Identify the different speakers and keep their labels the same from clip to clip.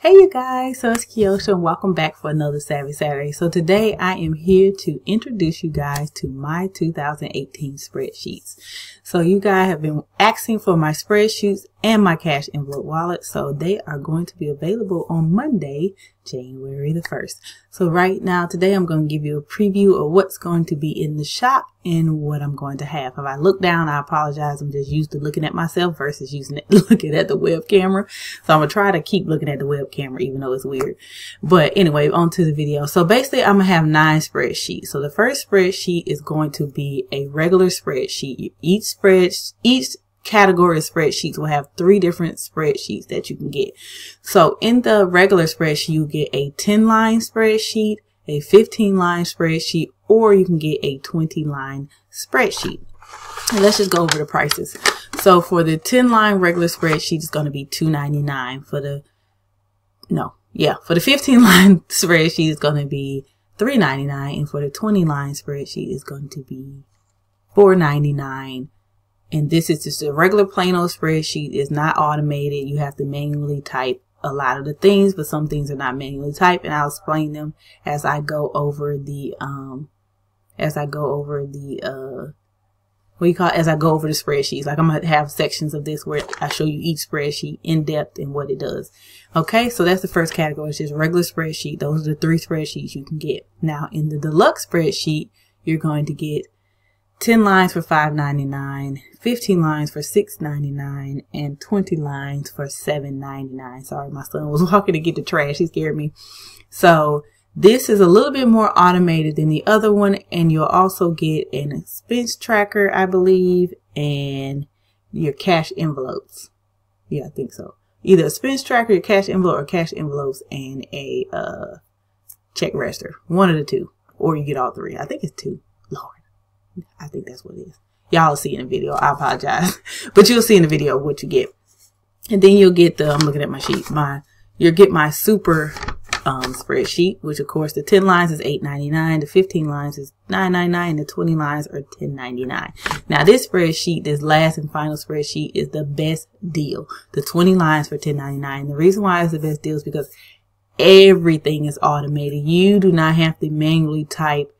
Speaker 1: Hey you guys, so it's Kiosha and welcome back for another Savvy Saturday. So today I am here to introduce you guys to my 2018 spreadsheets. So you guys have been asking for my spreadsheets and my cash envelope wallet. So they are going to be available on Monday, January the 1st. So right now, today I'm going to give you a preview of what's going to be in the shop and what I'm going to have. If I look down, I apologize. I'm just used to looking at myself versus looking at the web camera. So I'm going to try to keep looking at the web camera, even though it's weird. But anyway, on to the video. So basically, I'm going to have 9 spreadsheets. So the first spreadsheet is going to be a regular spreadsheet. Each category of spreadsheets will have 3 different spreadsheets that you can get. So in the regular spreadsheet, you get a 10-line spreadsheet, a 15-line spreadsheet, or you can get a 20-line spreadsheet. And let's just go over the prices. So for the 10-line regular spreadsheet, it's going to be $2.99. For the 15-line spreadsheet, it's going to be $3.99, and for the 20-line spreadsheet, it's going to be $4.99. And this is just a regular plain old spreadsheet. It's not automated. You have to manually type a lot of the things, but some things are not manually typed, and I'll explain them as I go over the spreadsheets. Like I'm going to have sections of this where I show you each spreadsheet in depth and what it does. Okay, so that's the first category. It's just regular spreadsheet. Those are the 3 spreadsheets you can get. Now in the deluxe spreadsheet, you're going to get 10 lines for $5.99, 15 lines for $6.99, and 20 lines for $7.99. Sorry, my son was walking to get the trash. He scared me. So this is a little bit more automated than the other one, and you'll also get an expense tracker, I believe, and your cash envelopes. Yeah, I think so. Either a expense tracker, your cash envelope, or cash envelopes, and a check register. One of the 2, or you get all 3. I think it's 2. Lord. I think that's what it is. Y'all will see in the video. I apologize. But you'll see in the video what you get. And then you'll get I'm looking at my sheet. You'll get my super spreadsheet, which of course the 10 lines is $8.99, the 15 lines is $9.99, and the 20 lines are $10.99. Now this spreadsheet, this last and final spreadsheet, is the best deal. The 20 lines for $10.99. The reason why it's the best deal is because everything is automated. You do not have to manually type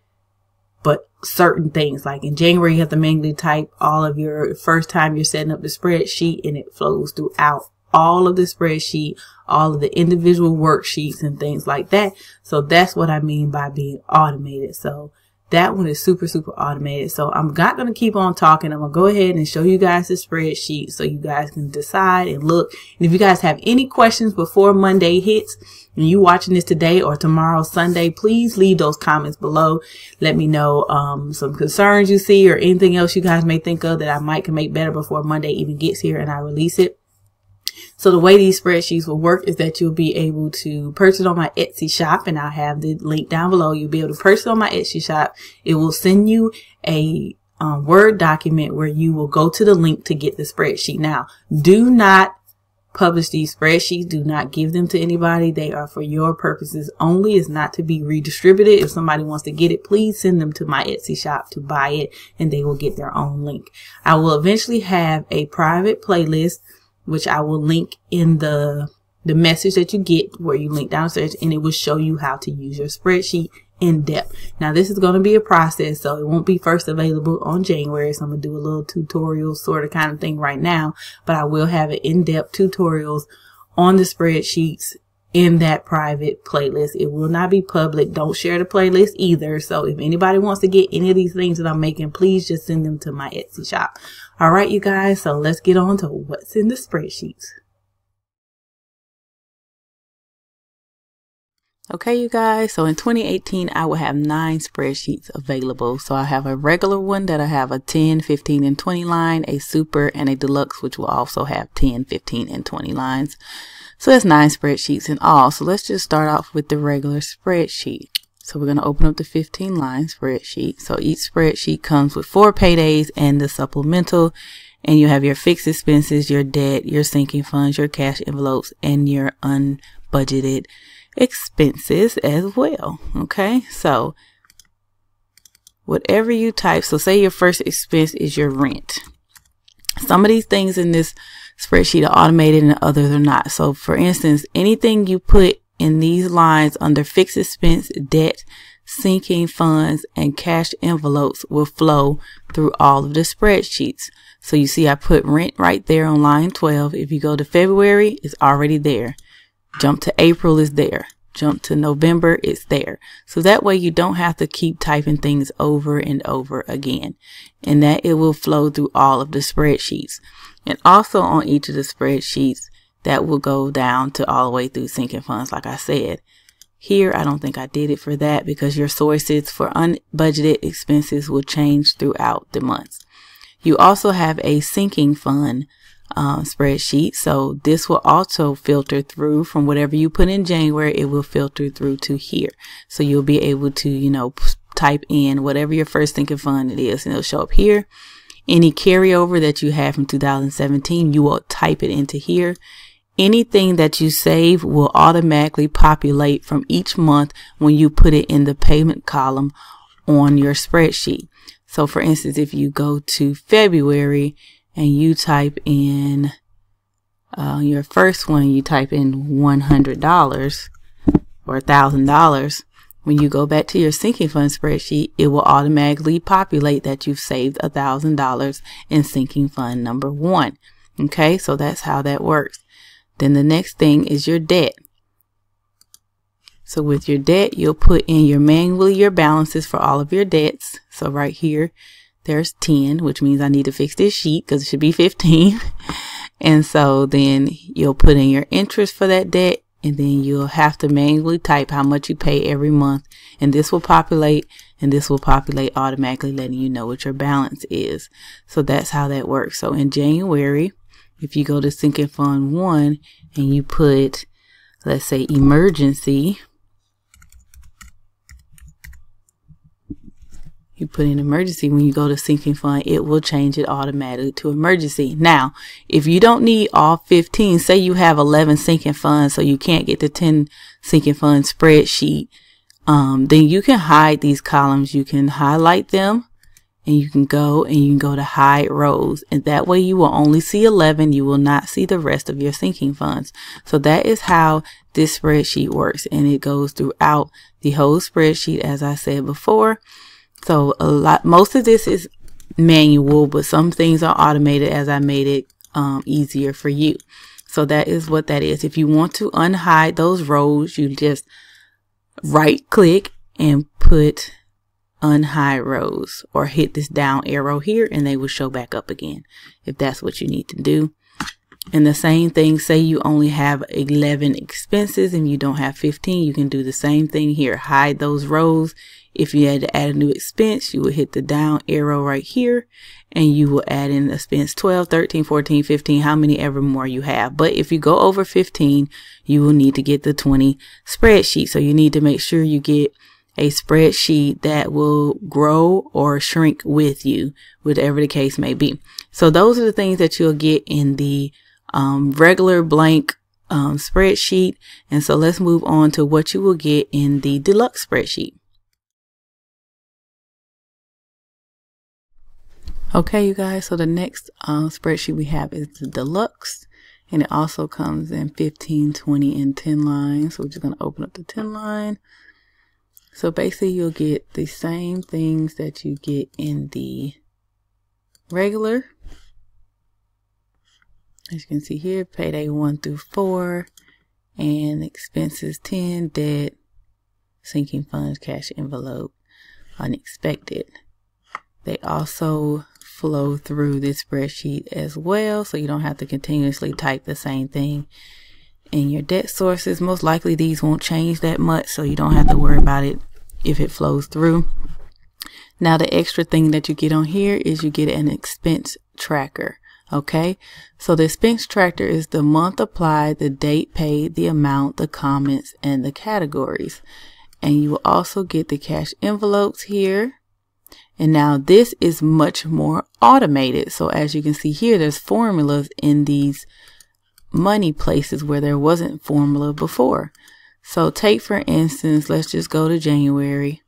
Speaker 1: but certain things. Like in January, you have to manually type all of your first time you're setting up the spreadsheet, and it flows throughout all of the spreadsheet, all of the individual worksheets and things like that. So that's what I mean by being automated. So that one is super, super automated. So I'm not going to keep on talking. I'm going to go ahead and show you guys the spreadsheet so you guys can decide and look. And if you guys have any questions before Monday hits and you watching this today or tomorrow, Sunday, please leave those comments below. Let me know some concerns you see or anything else you guys may think of that I can make better before Monday even gets here and I release it. So the way these spreadsheets will work is that you'll be able to purchase on my Etsy shop, and I'll have the link down below. You'll be able to purchase on my Etsy shop. It will send you a Word document where you will go to the link to get the spreadsheet. Now, do not publish these spreadsheets. Do not give them to anybody. They are for your purposes only. It's not to be redistributed. If somebody wants to get it, please send them to my Etsy shop to buy it, and they will get their own link. I will eventually have a private playlist, which I will link in the message that you get where you link downstairs, and it will show you how to use your spreadsheet in depth. Now this is going to be a process, so it won't be first available on January. So I'm going to do a little tutorial sort of kind of thing right now, but I will have it in-depth tutorials on the spreadsheets in that private playlist. It will not be public. Don't share the playlist either. So if anybody wants to get any of these things that I'm making, please just send them to my Etsy shop. All right, you guys. So let's get on to what's in the spreadsheets. Okay, you guys. So in 2018, I will have 9 spreadsheets available. So I have a regular one that I have a 10, 15, and 20 line, a super, and a deluxe, which will also have 10, 15, and 20 lines. So that's 9 spreadsheets in all. So let's just start off with the regular spreadsheet. So we're going to open up the 15-line spreadsheet. So each spreadsheet comes with 4 paydays and the supplemental. And you have your fixed expenses, your debt, your sinking funds, your cash envelopes, and your unbudgeted expenses as well. Okay, so whatever you type, so say your first expense is your rent. Some of these things in this spreadsheet are automated and others are not. So for instance, anything you put in these lines under fixed expense, debt, sinking funds, and cash envelopes will flow through all of the spreadsheets. So you see I put rent right there on line 12. If you go to February, it's already there. Jump to April, is there. Jump to November, it's there. So that way you don't have to keep typing things over and over again, and that it will flow through all of the spreadsheets. And also on each of the spreadsheets, that will go down to all the way through sinking funds. Like I said, here I don't think I did it for that because your sources for unbudgeted expenses will change throughout the months. You also have a sinking fund spreadsheet. So this will also filter through from whatever you put in January. It will filter through to here. So you'll be able to, you know, type in whatever your first sinking fund it is, and it'll show up here. Any carryover that you have from 2017, you will type it into here. Anything that you save will automatically populate from each month when you put it in the payment column on your spreadsheet. So for instance, if you go to February and you type in your first one, you type in $100 or $1,000, when you go back to your sinking fund spreadsheet, it will automatically populate that you've saved $1,000 in sinking fund number 1. Okay, so that's how that works. Then the next thing is your debt. So with your debt, you'll put in manually your balances for all of your debts. So right here, there's 10, which means I need to fix this sheet because it should be 15. And so then you'll put in your interest for that debt, and then you'll have to manually type how much you pay every month. And this will populate, and this will populate automatically, letting you know what your balance is. So that's how that works. So in January, if you go to sinking fund 1 and you put, let's say, emergency, you put in emergency, when you go to sinking fund, it will change it automatically to emergency. Now, if you don't need all 15, say you have 11 sinking funds, so you can't get the 10 sinking fund spreadsheet, then you can hide these columns. You can highlight them, and you can go to hide rows. And that way you will only see 11. You will not see the rest of your sinking funds. So that is how this spreadsheet works. And it goes throughout the whole spreadsheet, as I said before. So most of this is manual, but some things are automated as I made it easier for you. So that is what that is. If you want to unhide those rows, you just right click and put unhide rows, or hit this down arrow here and they will show back up again if that's what you need to do. And the same thing, say you only have 11 expenses and you don't have 15, you can do the same thing here. Hide those rows. If you had to add a new expense, you will hit the down arrow right here and you will add in expense 12, 13, 14, 15, how many ever more you have. But if you go over 15, you will need to get the 20 spreadsheet. So you need to make sure you get a spreadsheet that will grow or shrink with you, whatever the case may be. So those are the things that you'll get in the regular blank spreadsheet. And so let's move on to what you will get in the deluxe spreadsheet. Okay, you guys, so the next spreadsheet we have is the deluxe, and it also comes in 15, 20, and 10 lines. So we're just going to open up the 10 line. So basically you'll get the same things that you get in the regular. As you can see here, payday 1 through 4, and expenses 10, debt, sinking funds, cash envelope, unexpected. They also flow through this spreadsheet as well, so you don't have to continuously type the same thing in your debt sources. Most likely these won't change that much, so you don't have to worry about it if it flows through. Now the extra thing that you get on here is you get an expense tracker. Okay, so the expense tracker is the month applied, the date paid, the amount, the comments, and the categories. And you will also get the cash envelopes here. And now this is much more automated. So as you can see here, there's formulas in these money places where there wasn't formula before. So take, for instance, let's just go to January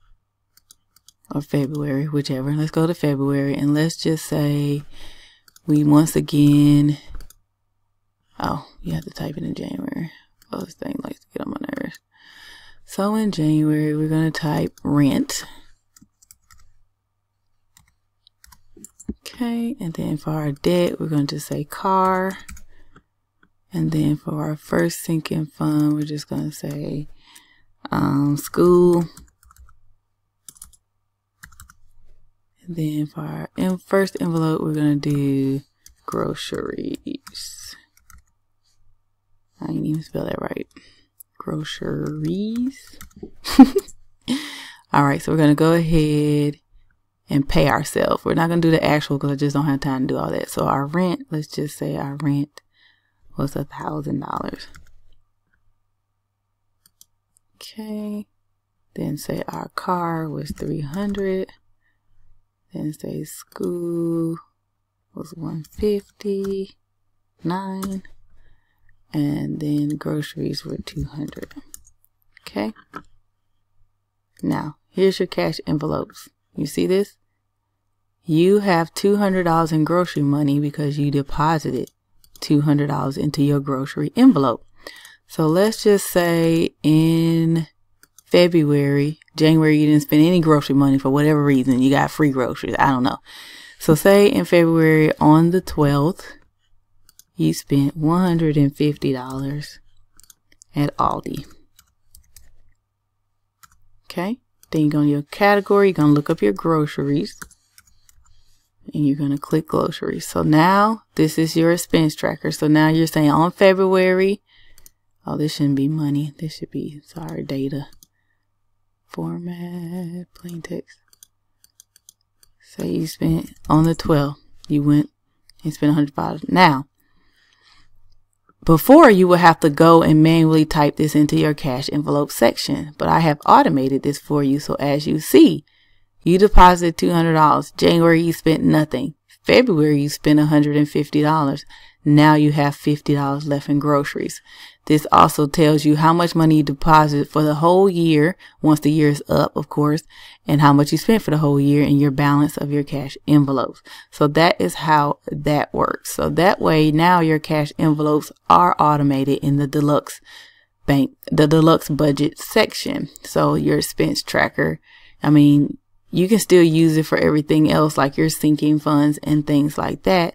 Speaker 1: or February, whichever. Let's go to February and let's just say we once again, oh, you have to type it in January. Oh, this thing likes to get on my nerves. So in January, we're going to type rent. Okay, and then for our debt, we're going to say car. And then for our first sinking fund, we're just going to say school. And then for our first envelope, we're going to do groceries. I didn't even spell that right. Groceries. All right, so we're going to go ahead and pay ourselves. We're not going to do the actual because I just don't have time to do all that. So our rent, let's just say our rent was $1,000. Okay. Then say our car was $300. Then say school was $159. And then groceries were $200. Okay. Now, here's your cash envelopes. You see this? You have $200 in grocery money because you deposited $200 into your grocery envelope. So let's just say in January, you didn't spend any grocery money for whatever reason. You got free groceries. I don't know. So say in February on the 12th, you spent $150 at Aldi. Okay. Then you go to your category. You're going to look up your groceries. And you're going to click groceries. So now this is your expense tracker. So now you're saying on February. Oh, this shouldn't be money. This should be, sorry, data. Format, plain text. Say you spent on the 12th. You went and spent $100. Now, before you would have to go and manually type this into your cash envelope section, but I have automated this for you. So as you see, you deposited $200. January, you spent nothing. February, you spent $150. Now you have $50 left in groceries. This also tells you how much money you deposited for the whole year, once the year is up, of course, and how much you spent for the whole year and your balance of your cash envelopes. So that is how that works. So that way, now your cash envelopes are automated in the Deluxe budget section. So your expense tracker, I mean, you can still use it for everything else, like your sinking funds and things like that,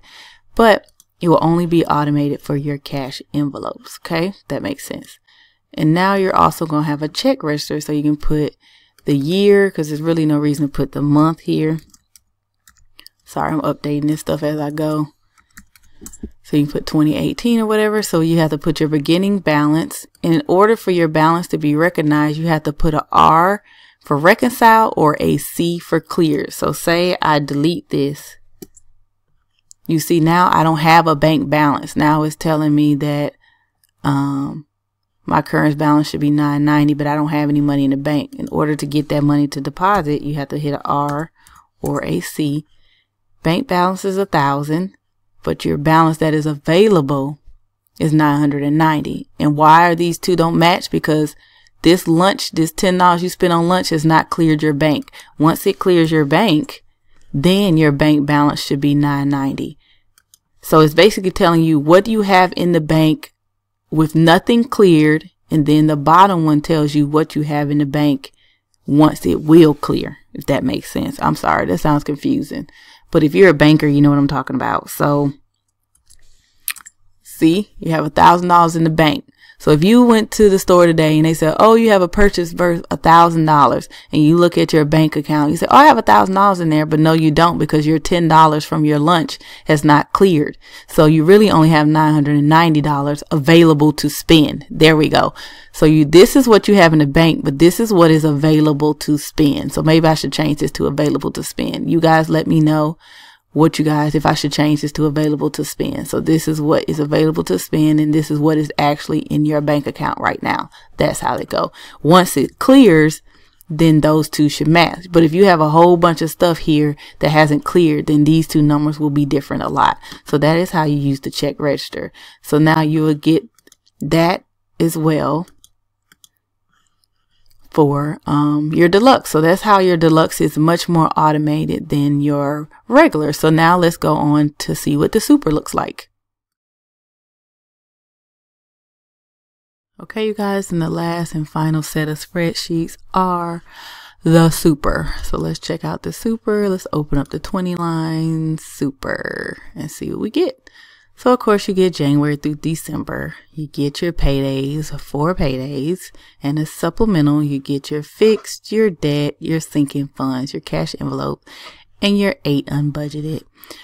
Speaker 1: but it will only be automated for your cash envelopes. Okay, that makes sense. And now you're also going to have a check register, so you can put the year, because there's really no reason to put the month here. Sorry, I'm updating this stuff as I go. So you can put 2018 or whatever. So you have to put your beginning balance. And in order for your balance to be recognized, you have to put a R for reconcile or a C for clear. So say I delete this. You see, now I don't have a bank balance. Now it's telling me that my current balance should be $990, but I don't have any money in the bank. In order to get that money to deposit, you have to hit a R or a C. Bank balance is $1,000, but your balance that is available is $990. And why are these two don't match? Because this lunch, this $10 you spent on lunch has not cleared your bank. Once it clears your bank, then your bank balance should be $990. So it's basically telling you what you have in the bank with nothing cleared. And then the bottom one tells you what you have in the bank once it will clear, if that makes sense. I'm sorry, that sounds confusing. But if you're a banker, you know what I'm talking about. So see, you have $1,000 in the bank. So if you went to the store today and they said, oh, you have a purchase worth $1,000, and you look at your bank account, you say, oh, I have $1,000 in there, but no, you don't, because your $10 from your lunch has not cleared. So you really only have $990 available to spend. There we go. So this is what you have in the bank, but this is what is available to spend. So maybe I should change this to available to spend. You guys let me know if I should change this to available to spend. So this is what is available to spend, and this is what is actually in your bank account right now. That's how they go. Once it clears, then those two should match. But if you have a whole bunch of stuff here that hasn't cleared, then these two numbers will be different a lot. So that is how you use the check register. So now you will get that as well for your deluxe. So that's how your deluxe is much more automated than your regular. So now let's go on to see what the super looks like. Okay, you guys, and the last and final set of spreadsheets are the super. So let's check out the super. Let's open up the 20 line super and see what we get. So of course you get January through December. You get your paydays, 4 paydays, and a supplemental. You get your fixed, your debt, your sinking funds, your cash envelope, and your 8 unbudgeted.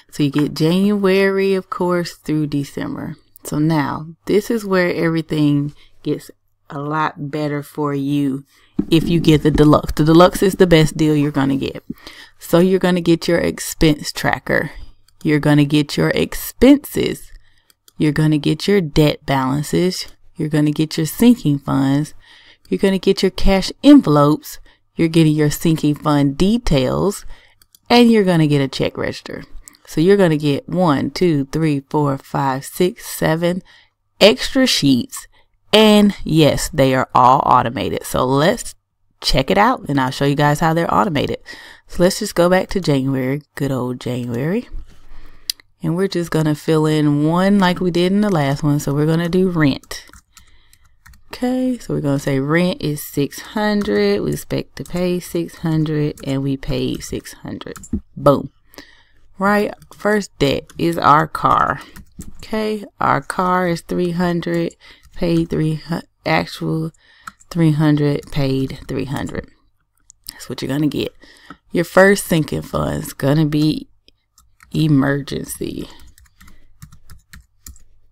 Speaker 1: So you get January, of course, through December. So now this is where everything gets a lot better for you if you get the deluxe. The deluxe is the best deal you're going to get. So you're going to get your expense tracker. You're going to get your expenses. You're going to get your debt balances. You're going to get your sinking funds. You're going to get your cash envelopes. You're getting your sinking fund details. And you're going to get a check register. So you're going to get 1, 2, 3, 4, 5, 6, 7 extra sheets. And yes, they are all automated. So let's check it out and I'll show you guys how they're automated. So let's just go back to January, good old January. And we're just going to fill in one like we did in the last one. So we're going to do rent. Okay, so we're going to say rent is $600. We expect to pay $600 and we paid $600. Boom. Right, first debt is our car. Okay, our car is $300, paid $300, actual $300, paid $300. That's what you're going to get. Your first sinking fund is going to be emergency.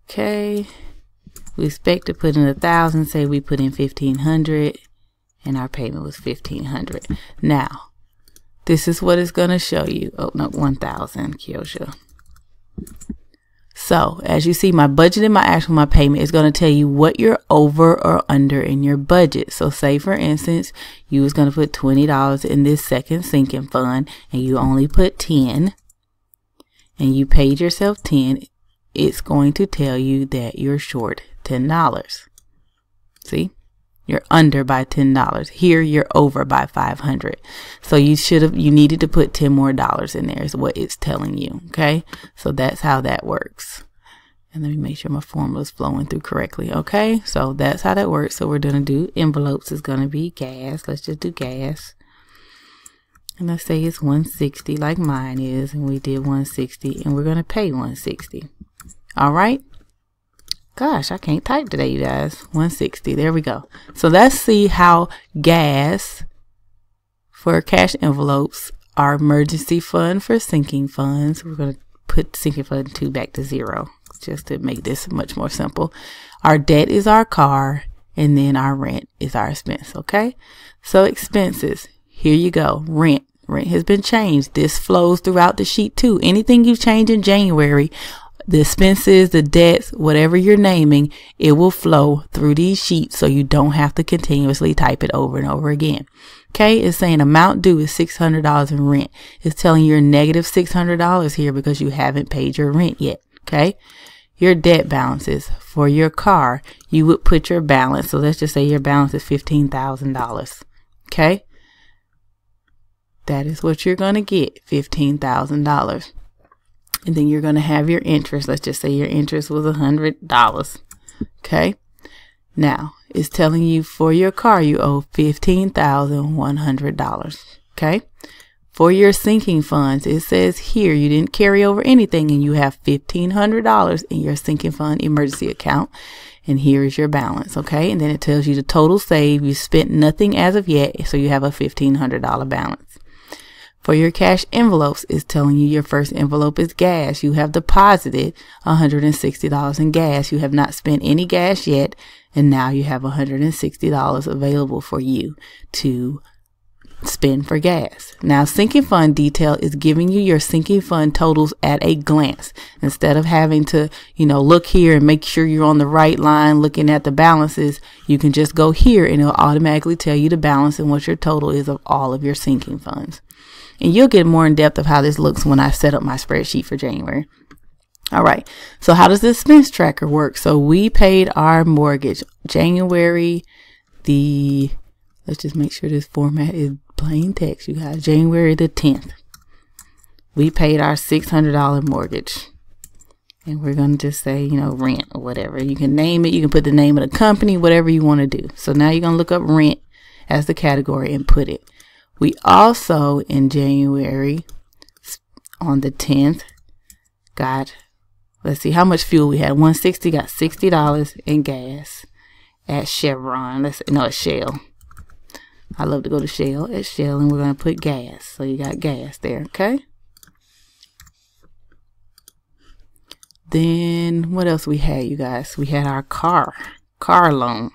Speaker 1: Okay, we expect to put in 1,000. Say we put in 1,500 and our payment was 1,500. Now this is what it's going to show you. Oh no, 1,000, Kyosha. So as you see, my budget and my payment is going to tell you what you're over or under in your budget. So say for instance, you was going to put $20 in this second sinking fund and you only put 10 and you paid yourself 10. It's going to tell you that you're short $10. See? You're under by $10. Here you're over by $500. So you needed to put $10 more in there is what it's telling you. Okay. So that's how that works. And let me make sure my formula is flowing through correctly. Okay. So that's how that works. So we're going to do envelopes is going to be gas. Let's just do gas. And let's say it's 160 like mine is. And we did 160 and we're going to pay 160. All right. Gosh, I can't type today, you guys. 160. There we go. So let's see how gas for cash envelopes, our emergency fund for sinking funds. We're going to put sinking fund 2 back to 0 just to make this much more simple. Our debt is our car and then our rent is our expense. Okay. So expenses. Here you go. Rent. Rent has been changed. This flows throughout the sheet too. Anything you change in January, the expenses, the debts, whatever you're naming, it will flow through these sheets so you don't have to continuously type it over and over again. Okay, it's saying amount due is $600 in rent. It's telling you you're negative $600 here because you haven't paid your rent yet. Okay, your debt balances for your car, you would put your balance. So let's just say your balance is $15,000. Okay, that is what you're going to get, $15,000. And then you're going to have your interest. Let's just say your interest was $100. Okay. Now it's telling you for your car, you owe $15,100. Okay. For your sinking funds, it says here you didn't carry over anything and you have $1,500 in your sinking fund emergency account. And here is your balance. Okay. And then it tells you the total save. You spent nothing as of yet. So you have a $1,500 balance. For your cash envelopes, it's telling you your first envelope is gas. You have deposited $160 in gas. You have not spent any gas yet. And now you have $160 available for you to spend for gas. Now, sinking fund detail is giving you your sinking fund totals at a glance. Instead of having to, look here and make sure you're on the right line looking at the balances, you can just go here and it'll automatically tell you the balance and what your total is of all of your sinking funds. And you'll get more in depth of how this looks when I set up my spreadsheet for January. All right. So how does this expense tracker work? So we paid our mortgage January Let's just make sure this format is plain text, you guys. January the 10th. We paid our $600 mortgage. And we're going to just say, you know, rent or whatever. You can name it. You can put the name of the company, whatever you want to do. So now you're going to look up rent as the category and put it. We also, in January, on the 10th, got, let's see how much fuel we had. 160, got $60 in gas at Chevron. At Shell. I love to go to Shell, at Shell, and we're going to put gas. So you got gas there, okay? Then what else we had, you guys? We had our car loan.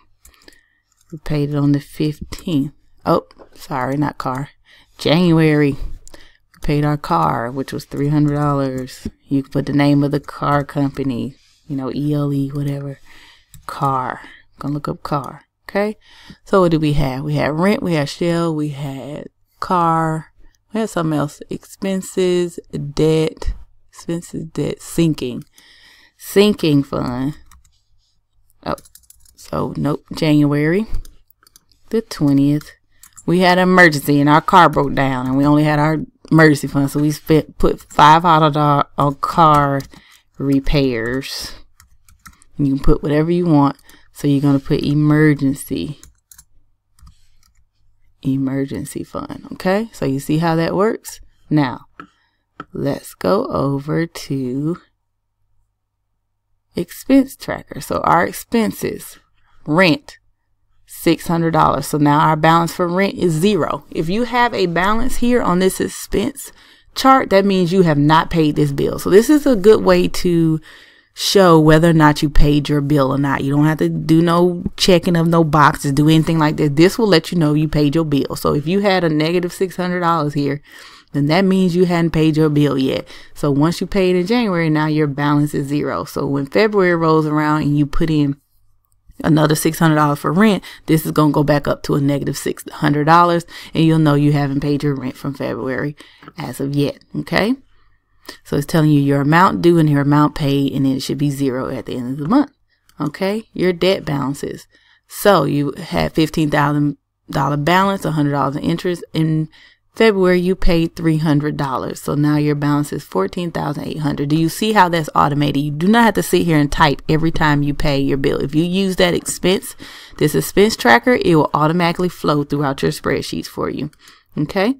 Speaker 1: We paid it on the 15th. Oh, sorry, not car. January. We paid our car, which was $300. You can put the name of the car company, you know, ELE, whatever. Car. I'm gonna look up car. Okay. So what did we have? We had rent, we had Shell, we had car, we had something else. Expenses, debt, sinking fund. Oh, so nope. January the 20th, we had an emergency and our car broke down, and we only had our emergency fund, so we put $500 on car repairs. You can put whatever you want. So you're gonna put emergency fund. Okay, so you see how that works. Now let's go over to expense tracker. So our expenses, rent, $600. So now our balance for rent is 0. If you have a balance here on this expense chart, that means you have not paid this bill. So this is a good way to show whether or not you paid your bill or not. You don't have to do no checking of no boxes, do anything like that. This will let you know you paid your bill. So if you had a negative $600 here, then that means you hadn't paid your bill yet. So once you paid in January, now your balance is 0. So when February rolls around and you put in another $600 for rent, this is going to go back up to a negative $600, and you'll know you haven't paid your rent from February as of yet. Okay. So it's telling you your amount due and your amount paid, and then it should be 0 at the end of the month. Okay. Your debt balances. So you had $15,000 balance, $100 in interest. In February, you paid $300. So now your balance is $14,800. Do you see how that's automated? You do not have to sit here and type every time you pay your bill. If you use that this expense tracker, it will automatically flow throughout your spreadsheets for you. Okay.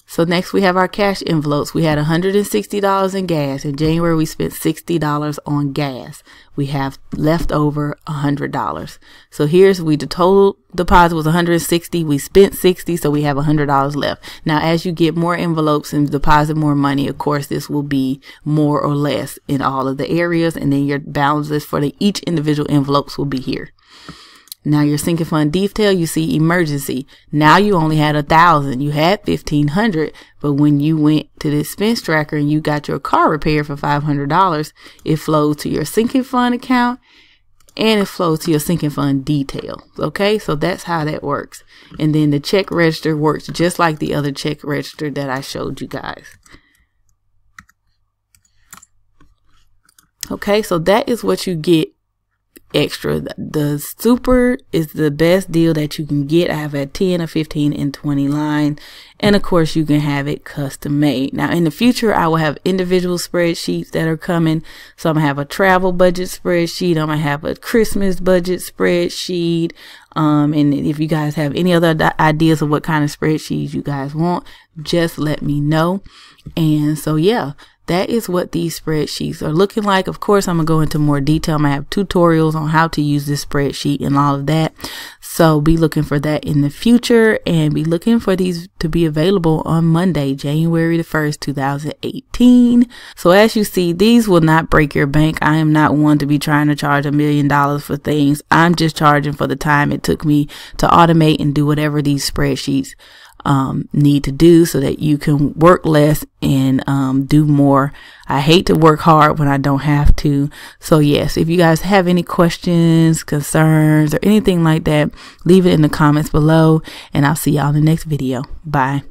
Speaker 1: So next we have our cash envelopes. We had $160 in gas. In January, we spent $60 on gas. We have left over $100. So the total deposit was $160. We spent $60, so we have $100 left. Now, as you get more envelopes and deposit more money, of course, this will be more or less in all of the areas, and then your balances for each individual envelopes will be here. Now your sinking fund detail, you see emergency. Now you only had 1,000. You had 1,500, but when you went to the expense tracker and you got your car repaired for $500, it flows to your sinking fund account and it flows to your sinking fund detail. Okay, so that's how that works. And then the check register works just like the other check register that I showed you guys. Okay, so that is what you get extra. The super is the best deal that you can get. I have a 10, a 15, and 20 line, and of course you can have it custom made. Now in the future I will have individual spreadsheets that are coming. So I'm gonna have a travel budget spreadsheet, I'm gonna have a Christmas budget spreadsheet, and if you guys have any other ideas of what kind of spreadsheets you guys want, just let me know. And so yeah, that is what these spreadsheets are looking like. Of course, I'm going to go into more detail. I'm going to have tutorials on how to use this spreadsheet and all of that. So be looking for that in the future, and be looking for these to be available on Monday, January the 1st, 2018. So as you see, these will not break your bank. I am not one to be trying to charge $1 million for things. I'm just charging for the time it took me to automate and do whatever these spreadsheets need to do, so that you can work less and do more. I hate to work hard when I don't have to. So yes, if you guys have any questions, concerns, or anything like that, leave it in the comments below, and I'll see y'all in the next video. Bye.